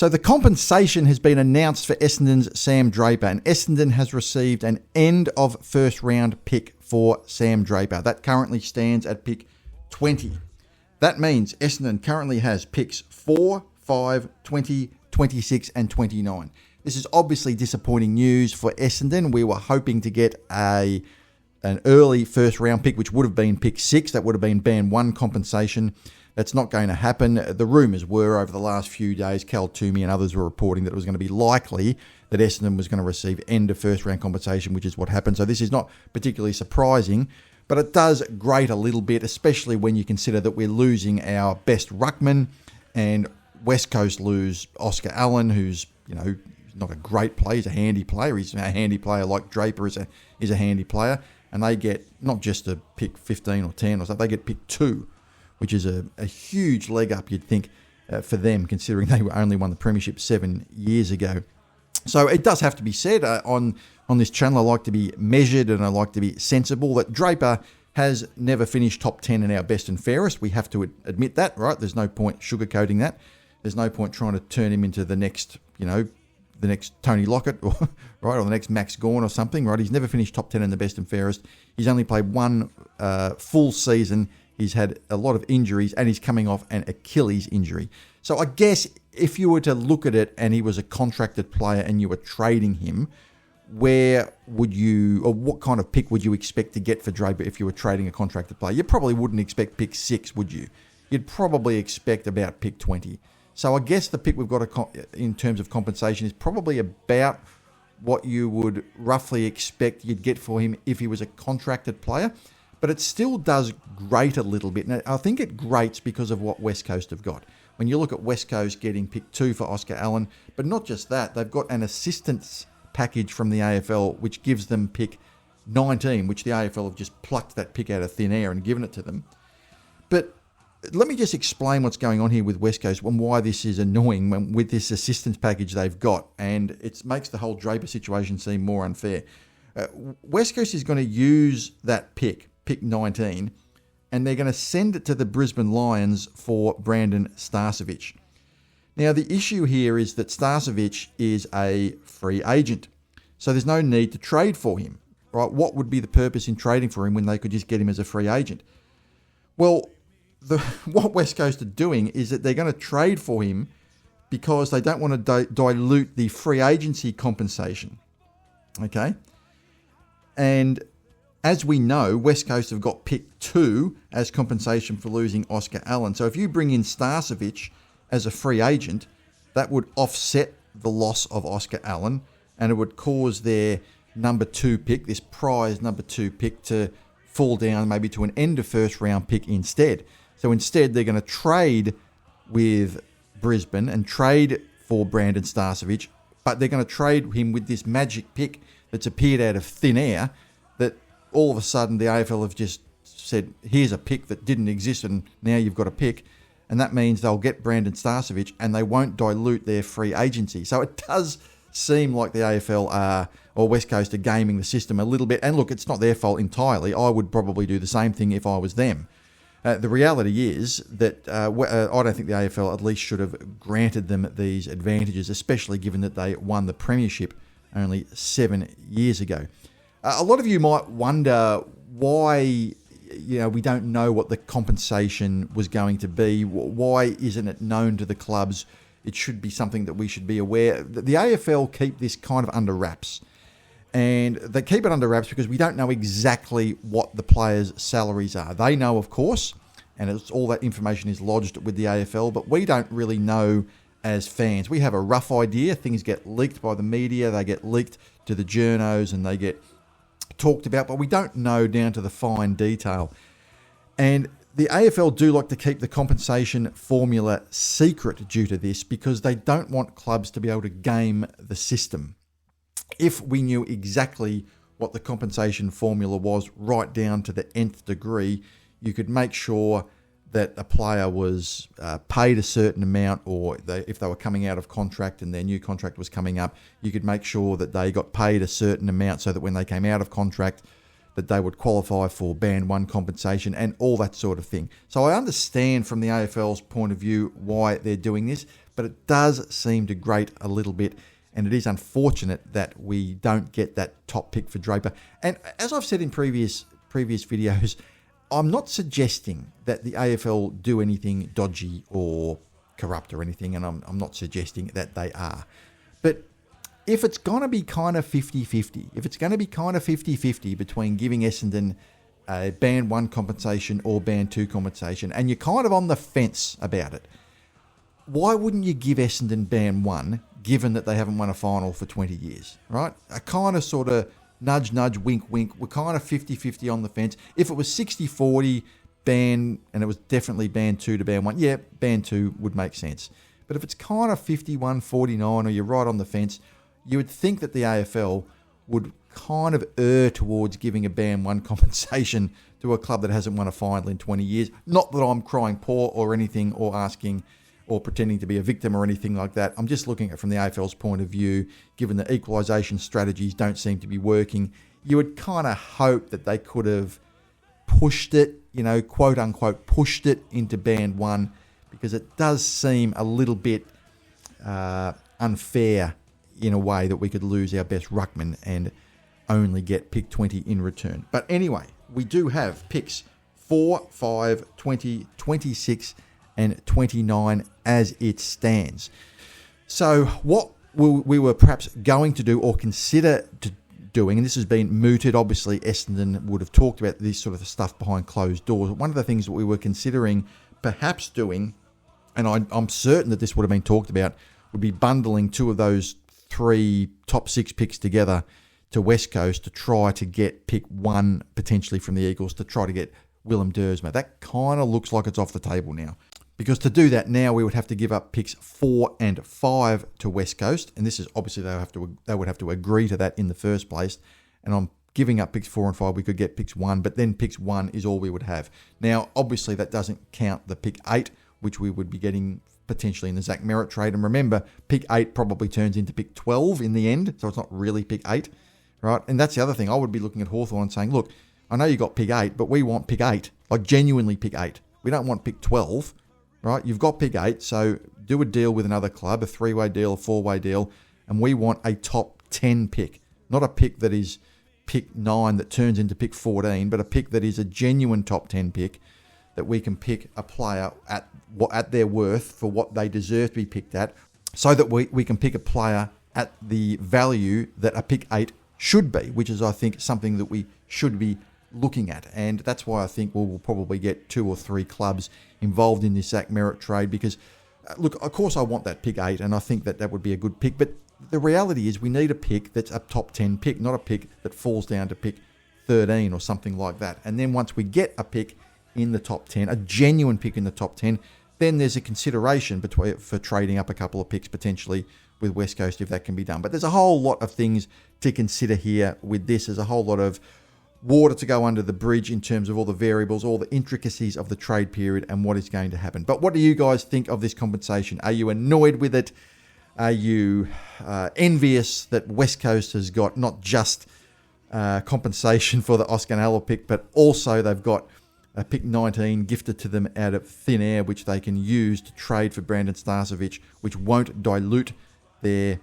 So the compensation has been announced for Essendon's Sam Draper, and Essendon has received an end of first round pick for Sam Draper. That currently stands at pick 20. That means Essendon currently has picks 4, 5, 20, 26 and 29. This is obviously disappointing news for Essendon. We were hoping to get an early first round pick, which would have been pick 6. That would have been band 1 compensation. That's not going to happen. The rumours were over the last few days, Cal Toomey and others were reporting that it was going to be likely that Essendon was going to receive end of first round compensation, which is what happened. So this is not particularly surprising, but it does grate a little bit, especially when you consider that we're losing our best ruckman, and West Coast lose Oscar Allen, who's, not a great player. He's a handy player. He's a handy player like Draper is a handy player. And they get not just a pick 15 or 10 or something, they get pick 2, which is a huge leg up, you'd think, for them, considering they only won the premiership 7 years ago. So it does have to be said on this channel, I like to be measured and I like to be sensible, that Draper has never finished top 10 in our best and fairest. We have to admit that, right? There's no point sugarcoating that. There's no point trying to turn him into the next, the next Tony Lockett, or the next Max Gawn or something, right? He's never finished top 10 in the best and fairest. He's only played one full season. He's had a lot of injuries, and he's coming off an Achilles injury. So I guess if you were to look at it and he was a contracted player and you were trading him, where would you, or what kind of pick would you expect to get for Draper if you were trading a contracted player? You probably wouldn't expect pick 6, would you? You'd probably expect about pick 20. So I guess the pick we've got in terms of compensation is probably about what you would roughly expect you'd get for him if he was a contracted player. But it still does grate a little bit. And I think it grates because of what West Coast have got. When you look at West Coast getting pick 2 for Oscar Allen, but not just that, they've got an assistance package from the AFL which gives them pick 19, which the AFL have just plucked that pick out of thin air and given it to them. But let me just explain what's going on here with West Coast and why this is annoying with this assistance package they've got, and it makes the whole Draper situation seem more unfair. West Coast is going to use that pick 19, and they're going to send it to the Brisbane Lions for Brandon Starcevic. Now, the issue here is that Starcevic is a free agent, so there's no need to trade for him, right? What would be the purpose in trading for him when they could just get him as a free agent? Well, what West Coast are doing is that they're going to trade for him because they don't want to dilute the free agency compensation, okay? And as we know, West Coast have got pick 2 as compensation for losing Oscar Allen. So if you bring in Starcevic as a free agent, that would offset the loss of Oscar Allen, and it would cause their number 2 pick, this prize number 2 pick, to fall down maybe to an end of first round pick instead. So instead, they're going to trade with Brisbane and trade for Brandon Starcevic, but they're going to trade him with this magic pick that's appeared out of thin air that all of a sudden the AFL have just said, here's a pick that didn't exist and now you've got a pick. And that means they'll get Brandon Starcevic and they won't dilute their free agency. So it does seem like the AFL or West Coast are gaming the system a little bit. And look, it's not their fault entirely. I would probably do the same thing if I was them. The reality is that I don't think the AFL at least should have granted them these advantages, especially given that they won the premiership only 7 years ago. A lot of you might wonder why we don't know what the compensation was going to be. Why isn't it known to the clubs? It should be something that we should be aware. The AFL keep this kind of under wraps. And they keep it under wraps because we don't know exactly what the players' salaries are. They know, of course, and all that information is lodged with the AFL, but we don't really know as fans. We have a rough idea. Things get leaked by the media. They get leaked to the journos and they get talked about, but we don't know down to the fine detail. And the AFL do like to keep the compensation formula secret due to this because they don't want clubs to be able to game the system. If we knew exactly what the compensation formula was right down to the nth degree, you could make sure that a player was paid a certain amount, or if they were coming out of contract and their new contract was coming up, you could make sure that they got paid a certain amount so that when they came out of contract, that they would qualify for Band 1 compensation and all that sort of thing. So I understand from the AFL's point of view why they're doing this, but it does seem to grate a little bit, and it is unfortunate that we don't get that top pick for Draper. And as I've said in previous videos, I'm not suggesting that the AFL do anything dodgy or corrupt or anything, and I'm not suggesting that they are. But if it's going to be kind of 50-50, if it's going to be kind of 50-50 between giving Essendon a Band 1 compensation or Band 2 compensation, and you're kind of on the fence about it, why wouldn't you give Essendon Band 1, given that they haven't won a final for 20 years, right? A kind of sort of nudge, nudge, wink, wink. We're kind of 50-50 on the fence. If it was 60-40 Band, and it was definitely Band 2 to Band 1, yeah, Band 2 would make sense. But if it's kind of 51-49 or you're right on the fence, you would think that the AFL would kind of err towards giving a Band 1 compensation to a club that hasn't won a final in 20 years. Not that I'm crying poor or anything, or asking or pretending to be a victim or anything like that. I'm just looking at it from the AFL's point of view. Given the equalisation strategies don't seem to be working, you would kind of hope that they could have pushed it, quote unquote, pushed it into Band 1, because it does seem a little bit unfair in a way that we could lose our best ruckman and only get pick 20 in return. But anyway, we do have picks 4, 5, 20, 26 and 29 as it stands. So what we were perhaps going to do or consider doing, and this has been mooted, obviously Essendon would have talked about this sort of stuff behind closed doors. One of the things that we were considering perhaps doing, and I'm certain that this would have been talked about, would be bundling 2 of those 3 top 6 picks together to West Coast to try to get pick 1 potentially from the Eagles, to try to get Willem Dersma. That kind of looks like it's off the table now. Because to do that now, we would have to give up picks 4 and 5 to West Coast. And this is obviously they would have to agree to that in the first place. And I'm giving up picks 4 and 5. We could get picks 1, but then picks 1 is all we would have. Now, obviously, that doesn't count the pick 8, which we would be getting potentially in the Zach Merritt trade. And remember, pick 8 probably turns into pick 12 in the end. So it's not really pick 8, right? And that's the other thing. I would be looking at Hawthorn and saying, look, I know you got pick 8, but we want pick 8, like genuinely pick 8. We don't want pick 12. Right, you've got pick 8, so do a deal with another club, a 3-way deal, a 4-way deal, and we want a top 10 pick, not a pick that is pick 9 that turns into pick 14, but a pick that is a genuine top 10 pick, that we can pick a player at their worth for what they deserve to be picked at, so that we can pick a player at the value that a pick 8 should be, which is, I think, something that we should be looking at. And that's why I think we'll probably get 2 or 3 clubs involved in this Zach Merritt trade, because look, of course I want that pick 8 and I think that would be a good pick, but the reality is we need a pick that's a top 10 pick, not a pick that falls down to pick 13 or something like that. And then once we get a pick in the top 10, a genuine pick in the top 10, then there's a consideration for trading up a couple of picks potentially with West Coast if that can be done. But there's a whole lot of things to consider here with this. There's a whole lot of water to go under the bridge in terms of all the variables, all the intricacies of the trade period and what is going to happen. But what do you guys think of this compensation? Are you annoyed with it? Are you envious that West Coast has got not just compensation for the Oscar Nalla pick, but also they've got a pick 19 gifted to them out of thin air, which they can use to trade for Brandon Starcevic, which won't dilute their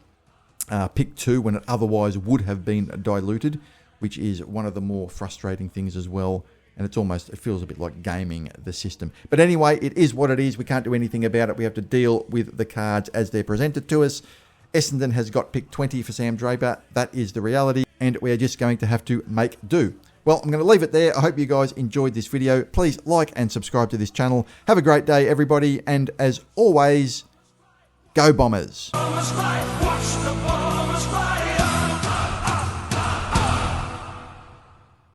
pick 2 when it otherwise would have been diluted, which is one of the more frustrating things as well. And it feels a bit like gaming the system. But anyway, it is what it is. We can't do anything about it. We have to deal with the cards as they're presented to us. Essendon has got pick 20 for Sam Draper. That is the reality. And we're just going to have to make do. Well, I'm going to leave it there. I hope you guys enjoyed this video. Please like and subscribe to this channel. Have a great day, everybody. And as always, go Bombers.